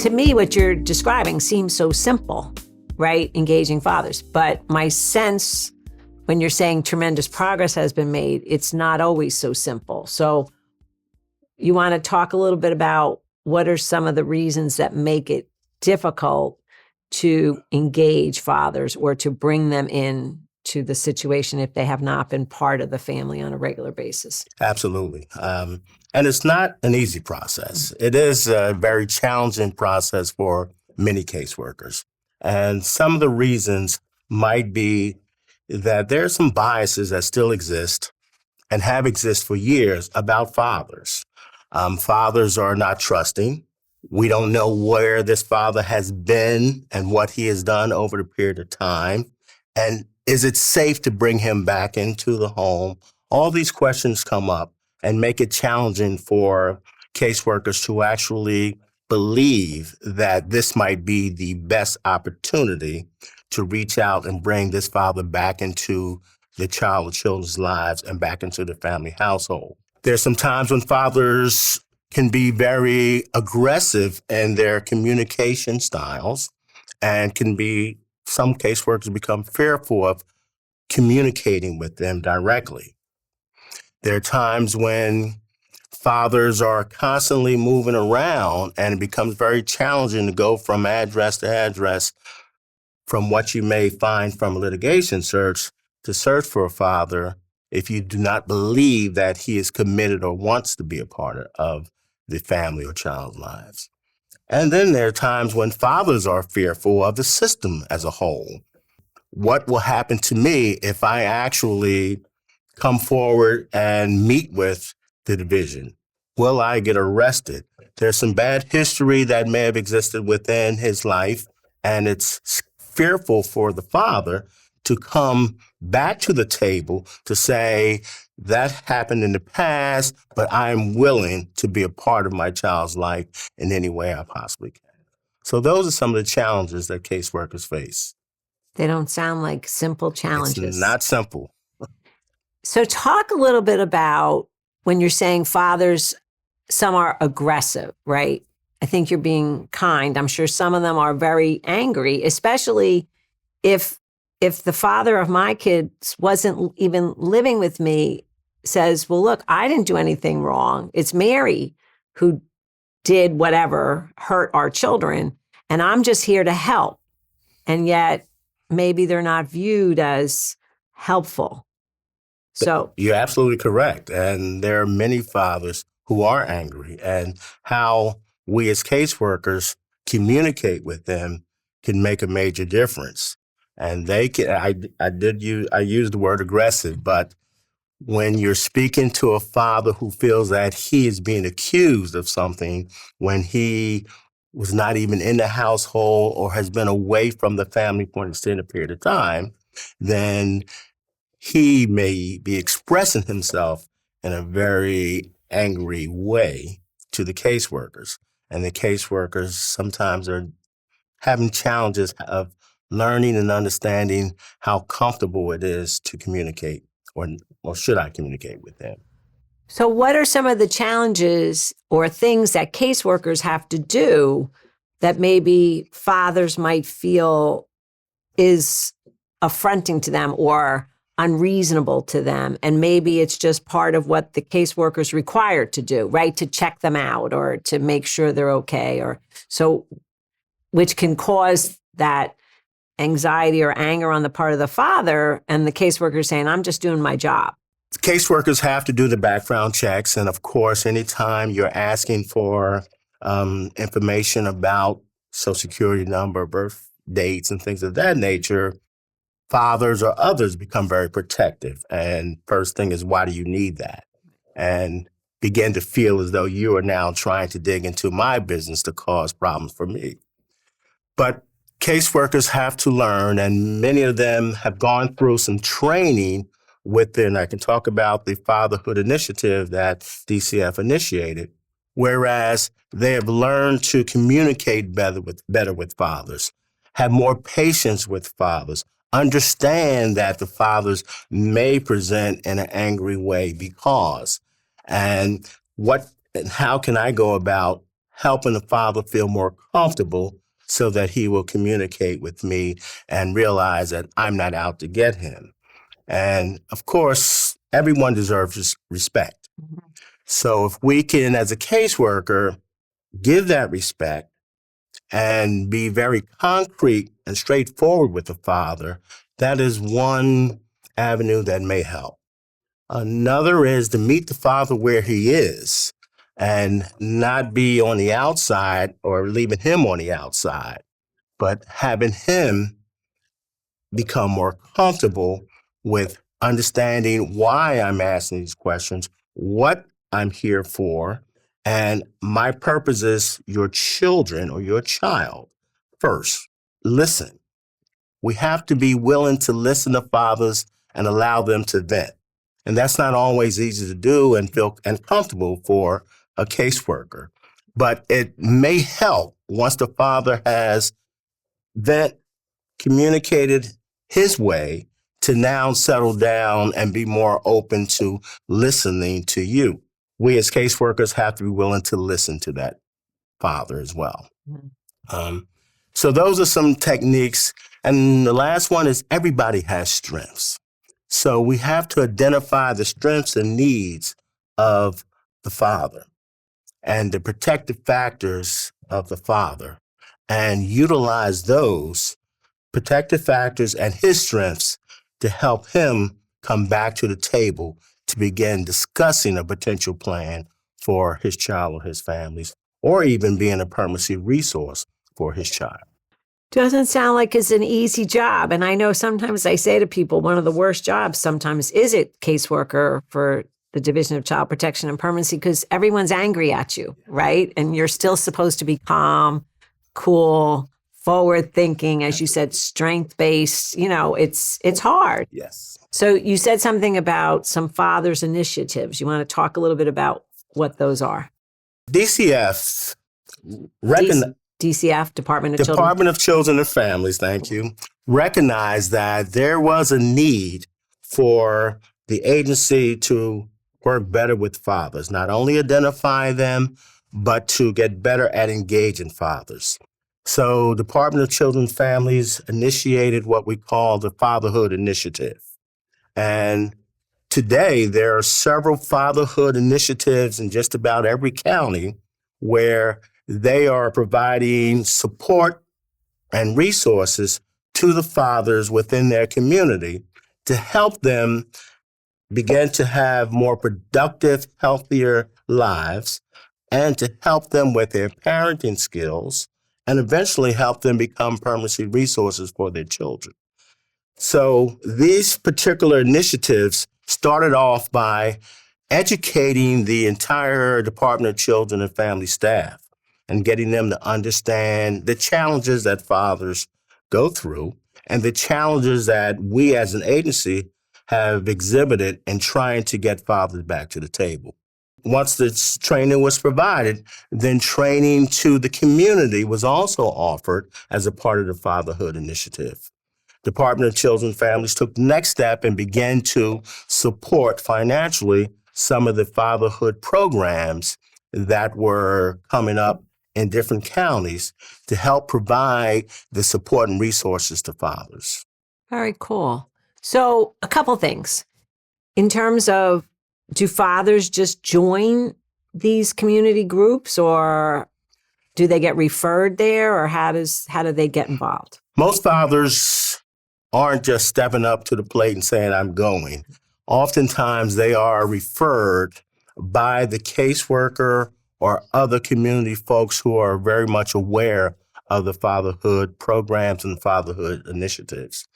To me, what you're describing seems so simple, right? Engaging fathers. But my sense when you're saying tremendous progress has been made, it's not always so simple. So you want to talk a little bit about what are some of the reasons that make it difficult to engage fathers or to bring them in to the situation if they have not been part of the family on a regular basis? Absolutely. And it's not an easy process. It is a very challenging process for many caseworkers. And some of the reasons might be that there are some biases that still exist and have existed for years about fathers. Fathers are not trusting. We don't know where this father has been and what he has done over the period of time. And is it safe to bring him back into the home? All these questions come up and make it challenging for caseworkers to actually believe that this might be the best opportunity to reach out and bring this father back into the child or children's lives and back into the family household. There's some times when fathers can be very aggressive in their communication styles and some caseworkers become fearful of communicating with them directly. There are times when fathers are constantly moving around and it becomes very challenging to go from address to address from what you may find from a litigation search to search for a father if you do not believe that he is committed or wants to be a part of the family or child's lives. And then there are times when fathers are fearful of the system as a whole. What will happen to me if I actually come forward and meet with the division? Will I get arrested? There's some bad history that may have existed within his life, and it's fearful for the father to come back to the table to say, that happened in the past, but I'm willing to be a part of my child's life in any way I possibly can. So those are some of the challenges that caseworkers face. They don't sound like simple challenges. It's not simple. So talk a little bit about when you're saying fathers, some are aggressive, right? I think you're being kind. I'm sure some of them are very angry, especially if the father of my kids wasn't even living with me, says, well, look, I didn't do anything wrong. It's Mary who did whatever, hurt our children, and I'm just here to help. And yet maybe they're not viewed as helpful. So you're absolutely correct. And there are many fathers who are angry, and how we as caseworkers communicate with them can make a major difference. And they can, I used the word aggressive, but when you're speaking to a father who feels that he is being accused of something when he was not even in the household or has been away from the family for an extended period of time, then he may be expressing himself in a very angry way to the caseworkers. And the caseworkers sometimes are having challenges of learning and understanding how comfortable it is to communicate, or should I communicate with them? So what are some of the challenges or things that caseworkers have to do that maybe fathers might feel is affronting to them or unreasonable to them? And maybe it's just part of what the caseworker is required to do, right? To check them out or to make sure they're okay, or so, which can cause that anxiety or anger on the part of the father, and the caseworker saying, I'm just doing my job. Caseworkers have to do the background checks. And of course, anytime you're asking for information about Social Security number, birth dates, and things of that nature, fathers or others become very protective. And first thing is, why do you need that? And begin to feel as though you are now trying to dig into my business to cause problems for me. But caseworkers have to learn, and many of them have gone through some training within, I can talk about the fatherhood initiative that DCF initiated, whereas they have learned to communicate better with fathers, have more patience with fathers, understand that the fathers may present in an angry way because, and how can I go about helping the father feel more comfortable so that he will communicate with me and realize that I'm not out to get him. And of course, everyone deserves respect. Mhm. So if we can, as a caseworker, give that respect and be very concrete and straightforward with the father, that is one avenue that may help. Another is to meet the father where he is and not be on the outside or leaving him on the outside, but having him become more comfortable with understanding why I'm asking these questions, what I'm here for, and my purpose is your children or your child. First, listen. We have to be willing to listen to fathers and allow them to vent. And that's not always easy to do and feel and comfortable for a caseworker. But it may help once the father has vent, communicated his way, to now settle down and be more open to listening to you. We as caseworkers have to be willing to listen to that father as well. Mhm. So those are some techniques. And the last one is everybody has strengths. So we have to identify the strengths and needs of the father and the protective factors of the father and utilize those protective factors and his strengths to help him come back to the table to begin discussing a potential plan for his child or his families, or even being a permanency resource for his child. Doesn't sound like it's an easy job. And I know sometimes I say to people, one of the worst jobs sometimes is it caseworker for the Division of Child Protection and Permanency, because everyone's angry at you, right? And you're still supposed to be calm, cool, forward thinking, as you said, strength based. It's hard. Yes. So you said something about some fathers initiatives. You want to talk a little bit about what those are? DCF, DCF, Department of Children. Department of Children and Families, thank you, recognized that there was a need for the agency to work better with fathers, not only identify them, but to get better at engaging fathers. So Department of Children and Families initiated what we call the Fatherhood Initiative. And today, there are several fatherhood initiatives in just about every county where they are providing support and resources to the fathers within their community to help them begin to have more productive, healthier lives, and to help them with their parenting skills, and eventually help them become permanency resources for their children. So these particular initiatives started off by educating the entire Department of Children and Family staff and getting them to understand the challenges that fathers go through and the challenges that we as an agency have exhibited in trying to get fathers back to the table. Once this training was provided, then training to the community was also offered as a part of the Fatherhood Initiative. Department of Children and Families took the next step and began to support financially some of the fatherhood programs that were coming up in different counties to help provide the support and resources to fathers. Very cool. So a couple things. In terms of, do fathers just join these community groups, or do they get referred there, or how do they get involved? Most fathers aren't just stepping up to the plate and saying, I'm going. Oftentimes they are referred by the caseworker or other community folks who are very much aware of the fatherhood programs and fatherhood initiatives.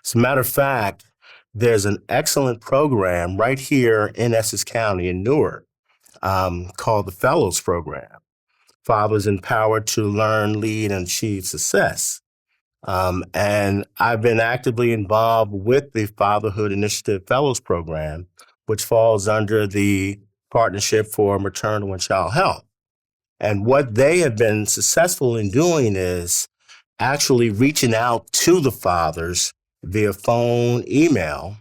As a matter of fact, there's an excellent program right here in Essex County in Newark called the Fellows Program. Fathers empowered to learn, lead, and achieve success. And I've been actively involved with the Fatherhood Initiative Fellows Program, which falls under the Partnership for Maternal and Child Health. And what they have been successful in doing is actually reaching out to the fathers via phone, email,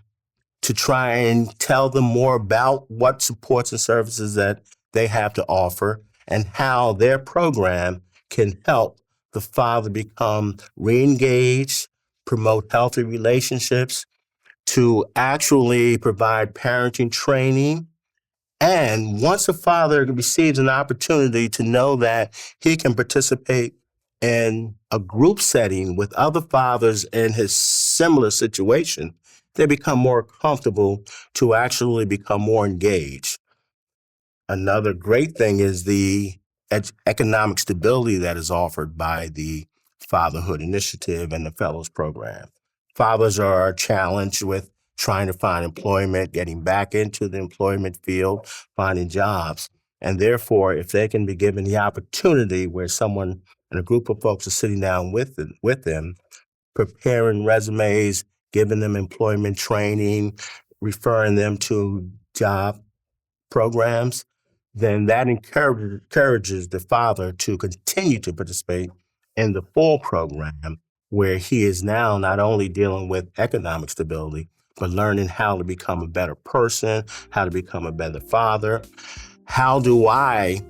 to try and tell them more about what supports and services that they have to offer and how their program can help the father become re-engaged, promote healthy relationships, to actually provide parenting training. And once a father receives an opportunity to know that he can participate in a group setting with other fathers in his similar situation, they become more comfortable to actually become more engaged. Another great thing is the economic stability that is offered by the Fatherhood Initiative and the Fellows Program. Fathers are challenged with trying to find employment, getting back into the employment field, finding jobs. And therefore, if they can be given the opportunity where someone and a group of folks are sitting down with them, preparing resumes, giving them employment training, referring them to job programs, then that encourages the father to continue to participate in the full program, where he is now not only dealing with economic stability, but learning how to become a better person, how to become a better father. How do I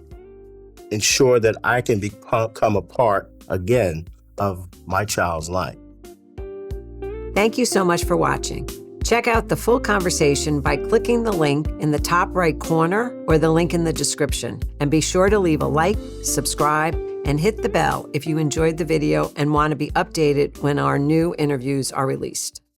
ensure that I can become a part, again, of my child's life? Thank you so much for watching. Check out the full conversation by clicking the link in the top right corner or the link in the description. And be sure to leave a like, subscribe, and hit the bell if you enjoyed the video and want to be updated when our new interviews are released.